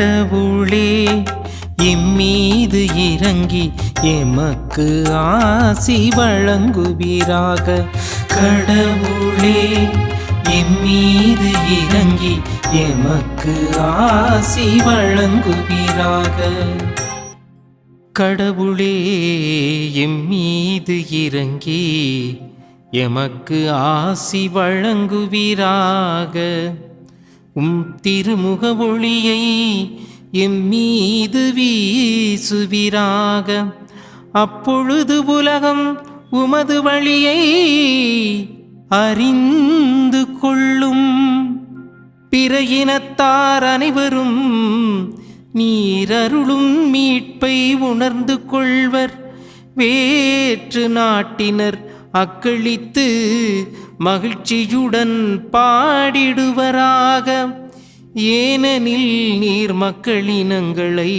கடவுளே இம்மீது இறங்கி எமக்கு ஆசி வழங்குவீராக. கடவுளே இம்மீது இறங்கி எமக்கு ஆசி வழங்குவீராக. கடவுளே எம்மீது இறங்கி எமக்கு ஆசி வழங்குவீராக. திருமுக ஒளியை எம்மீது வீசுவீராக. அப்பொழுது உலகம் உமது வழியை அறிந்து கொள்ளும். பிற இனத்தார் அனைவரும் நீரருளும் மீட்பை உணர்ந்து கொள்வர். வேற்று நாட்டினர் அக்களித்து மகிழ்ச்சியுடன் பாடிடுவராக. ஏனெனில் நீர் மக்களினங்களை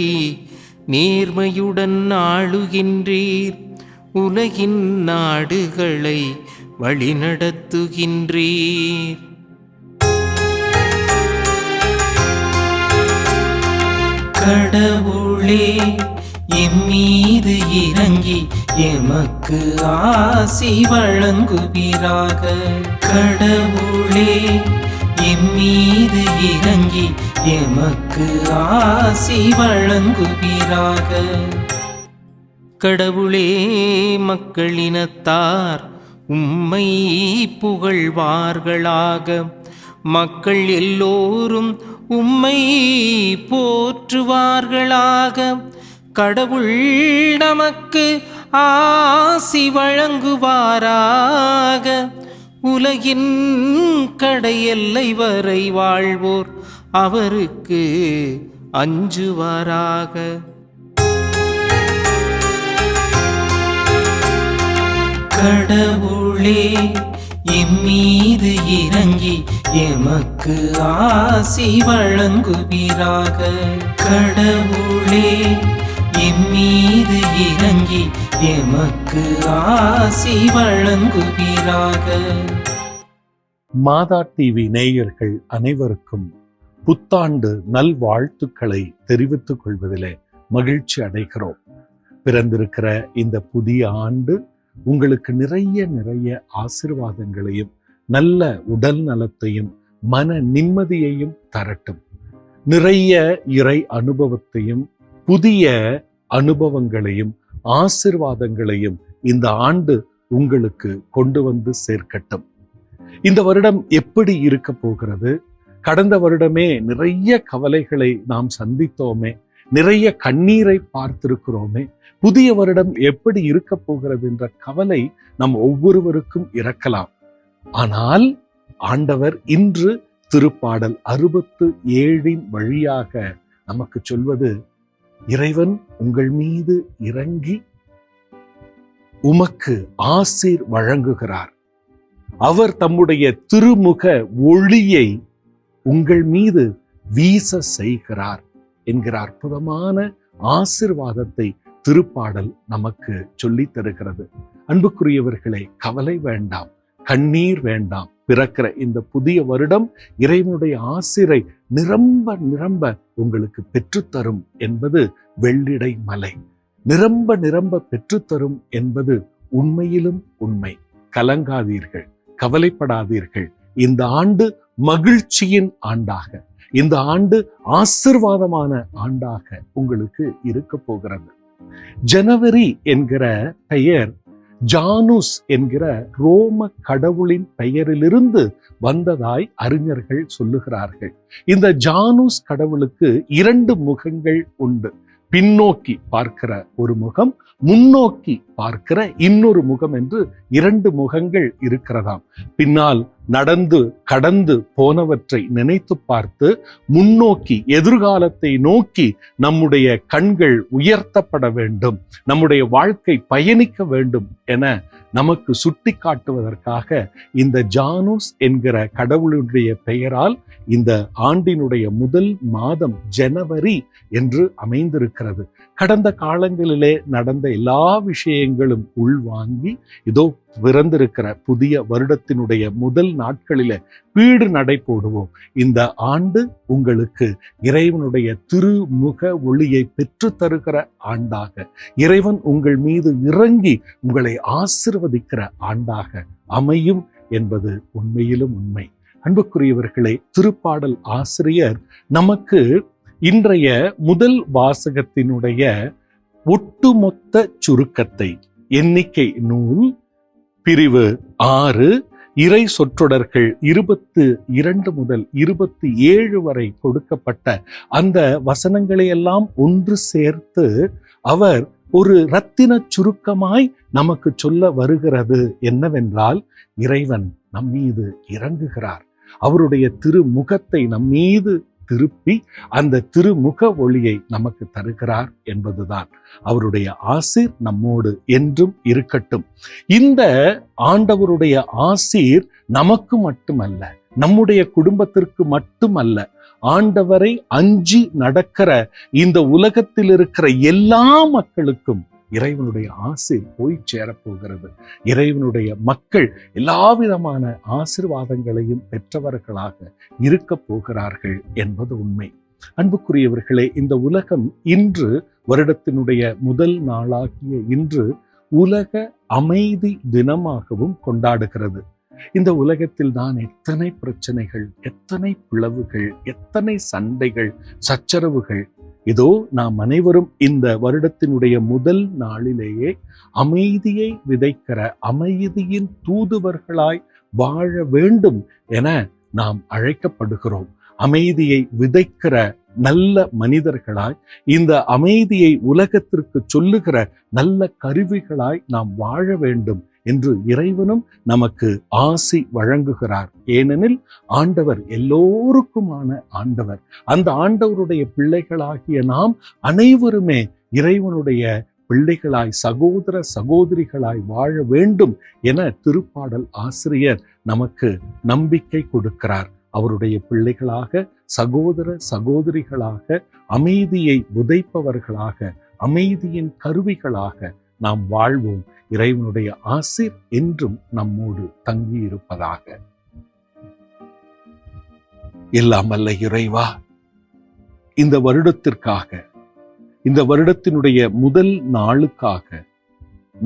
நேர்மையுடன் ஆளுகின்றீர், உலகின் நாடுகளை வழிநடத்துகின்றீர். கடவுளே எம்மீது இறங்கி எமக்கு ஆசி வழங்குவீராக. கடவுளே எம்மீது இறங்கி எமக்கு ஆசி வழங்குவீராக. கடவுளே மக்களினத்தார் உம்மை புகழ்வார்களாக. மக்கள் எல்லோரும் உம்மை போற்றுவார்களாக. கடவுள் நமக்கு ஆசி வழங்குவாராக. உலகின் கடையெல்லை வரை வாழ்வோர் அவருக்கு அஞ்சுவாராக. கடவுளே எம்மீது இறங்கி எமக்கு ஆசி வழங்குவீராக. கடவுளே எம்மீது இறங்கி எமக்கு ஆசி வழங்குவீராக. மாதா டிவி நேயர்கள் அனைவருக்கும் புத்தாண்டு நல்வாழ்த்துக்களை தெரிவித்துக் கொள்வதிலே மகிழ்ச்சி அடைகிறோம். பிறந்திருக்கிற இந்த புதிய ஆண்டு உங்களுக்கு நிறைய ஆசீர்வாதங்களையும் நல்ல உடல் நலத்தையும் மன நிம்மதியையும் தரட்டும். நிறைய இறை அனுபவத்தையும் புதிய அனுபவங்களையும் ஆசீர்வாதங்களையும் இந்த ஆண்டு உங்களுக்கு கொண்டு வந்து சேர்க்கட்டும். இந்த வருடம் எப்படி இருக்க போகிறது? கடந்த வருடமே நிறைய கவலைகளை நாம் சந்தித்தோமே, நிறைய கண்ணீரை பார்த்திருக்கிறோமே. புதிய வருடம் எப்படி இருக்க போகிறது என்ற கவலை நம் ஒவ்வொருவருக்கும் இருக்கலாம். ஆனால் ஆண்டவர் இன்று திருப்பாடல் 67 வழியாக நமக்கு சொல்வது, இறைவன் உங்கள் மீது இறங்கி உமக்கு ஆசீர் வழங்குகிறார். அவர் தம்முடைய திருமுக ஒளியை உங்கள் மீது வீச செய்கிறார் என்கிற அற்புதமான ஆசீர்வாதத்தை திருப்பாடல் நமக்கு சொல்லித் தருகிறது. அன்புக்குரியவர்களே, கவலை வேண்டாம், கண்ணீர் வேண்டாம். பிறக்கிற இந்த புதிய வருடம் இறைவனுடைய ஆசீரை நிரம்ப உங்களுக்கு பெற்றுத்தரும் என்பது வெள்ளிடை மலை. நிரம்ப பெற்றுத்தரும் என்பது உண்மையிலும் உண்மை. கலங்காதீர்கள், கவலைப்படாதீர்கள். இந்த ஆண்டு மகிழ்ச்சியின் ஆண்டாக, இந்த ஆண்டு ஆசீர்வாதமான ஆண்டாக உங்களுக்கு இருக்க போகிறது. ஜனவரி என்கிற பெயர் ஜானுஸ் என்கிற ரோம கடவுளின் பெயரிலிருந்து வந்ததாய் அறிஞர்கள் சொல்லுகிறார்கள். இந்த ஜானுஸ் கடவுளுக்கு 2 முகங்கள் உண்டு. பின்னோக்கி பார்க்கிற ஒரு முகம், முன்னோக்கி பார்க்கிற இன்னொரு முகம் என்று 2 முகங்கள் இருக்கிறதாம். பின்னால் நடந்து கடந்து போனவற்றை நினைத்து பார்த்து முன்னோக்கி எதிர்காலத்தை நோக்கி நம்முடைய கண்கள் உயர்த்தப்பட வேண்டும், நம்முடைய வாழ்க்கை பயணிக்க வேண்டும் என நமக்கு சுட்டி காட்டுவதற்காக இந்த ஜானுஸ் என்கிற கடவுளுடைய பெயரால் இந்த ஆண்டினுடைய முதல் மாதம் ஜனவரி என்று அமைந்திருக்கிறது. கடந்த காலங்களிலே நடந்த எல்லா விஷயங்களும் உள்வாங்கி இதோ பிறந்திருக்கிற புதிய வருடத்தினுடைய முதல் நாட்களில வீடு நடை போடுவோம். இந்த ஆண்டு உங்களுக்கு இறைவனுடைய திருமுக ஒளியை பெற்று தருகிற ஆண்டாக, இறைவன் உங்கள் மீது இறங்கி உங்களை ஆசீர்வதிக்கிற ஆண்டாக அமையும் என்பது உண்மையிலும் உண்மை. அன்புக்குரியவர்களே, திருப்பாடல் ஆசிரியர் நமக்கு இன்றைய முதல் வாசகத்தினுடைய ஒட்டுமொத்த சுருக்கத்தை, எண்ணிக்கை நூல் பிரிவு 6, இறை சொற்றொடர்கள் 22 முதல் 27 வரை கொடுக்கப்பட்ட அந்த வசனங்களை எல்லாம் ஒன்று சேர்த்து அவர் ஒரு இரத்தின சுருக்கமாய் நமக்கு சொல்ல வருகிறது என்னவென்றால், இறைவன் நம்மீது இறங்குகிறார். அவருடைய திருமுகத்தை நம்மீது திருப்பி அந்த திருமுக ஒளியை நமக்கு தருகிறார் என்பதுதான். அவருடைய ஆசீர் நம்மோடு என்றும் இருக்கட்டும். இந்த ஆண்டவருடைய ஆசீர் நமக்கு மட்டுமல்ல, நம்முடைய குடும்பத்திற்கு மட்டுமல்ல, ஆண்டவரை அஞ்சி நடக்கிற இந்த உலகத்தில் இருக்கிற எல்லா மக்களுக்கும் இறைவனுடைய ஆசீர் போய் சேரப்போகிறது. இறைவனுடைய மக்கள் எல்லா விதமான ஆசீர்வாதங்களையும் பெற்றவர்களாக இருக்க போகிறார்கள் என்பது உண்மை. அன்புக்குரியவர்களே, இந்த உலகம் இன்று வருடத்தினுடைய முதல் நாளாகிய இன்று உலக அமைதி தினமாகவும் கொண்டாடுகிறது. இந்த உலகத்தில் தான் எத்தனை பிரச்சனைகள், எத்தனை பிளவுகள், எத்தனை சண்டைகள், சச்சரவுகள். இதோ நாம் அனைவரும் இந்த வருடத்தினுடைய முதல் நாளிலேயே அமைதியை விதைக்கிற, அமைதியின் தூதுவர்களாய் வாழ வேண்டும் என நாம் அழைக்கப்படுகிறோம். அமைதியை விதைக்கிற நல்ல மனிதர்களாய், இந்த அமைதியை உலகத்திற்கு சொல்லுகிற நல்ல கருவிகளாய் நாம் வாழ வேண்டும் என்று இறைவனும் நமக்கு ஆசி வழங்குகிறார். ஏனெனில் ஆண்டவர் எல்லோருக்குமான ஆண்டவர். அந்த ஆண்டவருடைய பிள்ளைகளாகிய நாம் அனைவருமே இறைவனுடைய பிள்ளைகளாய், சகோதர சகோதரிகளாய் வாழ வேண்டும் என திருப்பாடல் ஆசிரியர் நமக்கு நம்பிக்கை கொடுக்கிறார். அவருடைய பிள்ளைகளாக, சகோதர சகோதரிகளாக, அமைதியை விதைப்பவர்களாக, அமைதியின் கருவிகளாக நாம் வாழ்வோம். இறைவனுடைய ஆசீர் என்றும் நம்மோடு தங்கி இருப்பதாக. எல்லாம் வல்ல இறைவா, இந்த வருடத்திற்காக, இந்த வருடத்தினுடைய முதல் நாளுக்காக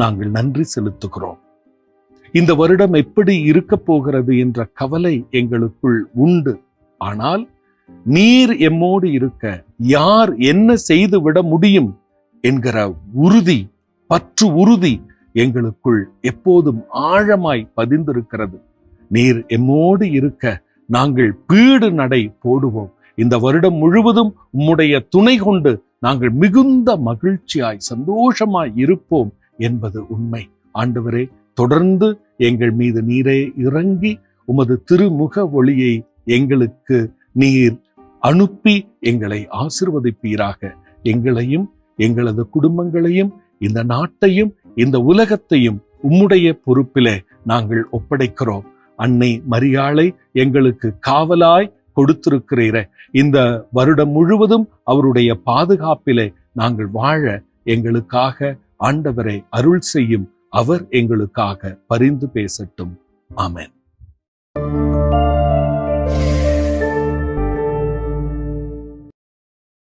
நாங்கள் நன்றி செலுத்துகிறோம். இந்த வருடம் எப்படி இருக்க போகிறது என்ற கவலை எங்களுக்குள் உண்டு. ஆனால் நீர் எம்மோடு இருக்க யார் என்ன செய்து விட முடியும் என்கிற உறுதி, பற்று உறுதி எங்களுக்குள் எப்போதும் ஆழமாய் பதிந்திருக்கிறது. நீர் எம்மோடு இருக்க நாங்கள் பீடு நடை போடுவோம். இந்த வருடம் முழுவதும் உம்முடைய துணை கொண்டு நாங்கள் மிகுந்த மகிழ்ச்சியாய், சந்தோஷமாய் இருப்போம் என்பது உண்மை. ஆண்டவரே, தொடர்ந்து எங்கள் மீது நீரே இறங்கி உமது திருமுக ஒளியை எங்களுக்கு நீர் அனுப்பி எங்களை ஆசீர்வதிப்பீராக. எங்களையும் எங்களது குடும்பங்களையும் இந்த நாட்டையும் இந்த உலகத்தையும் உம்முடைய பொறுப்பிலே நாங்கள் ஒப்படைக்கிறோம். அன்னை மரியாளை எங்களுக்கு காவலாய் கொடுத்திருக்கிறீரே, இந்த வருடம் முழுவதும் அவருடைய பாதுகாப்பிலே நாங்கள் வாழ எங்களுக்காக ஆண்டவரை அருள் செய்யும். அவர் எங்களுக்காக பரிந்து பேசட்டும். ஆமென்.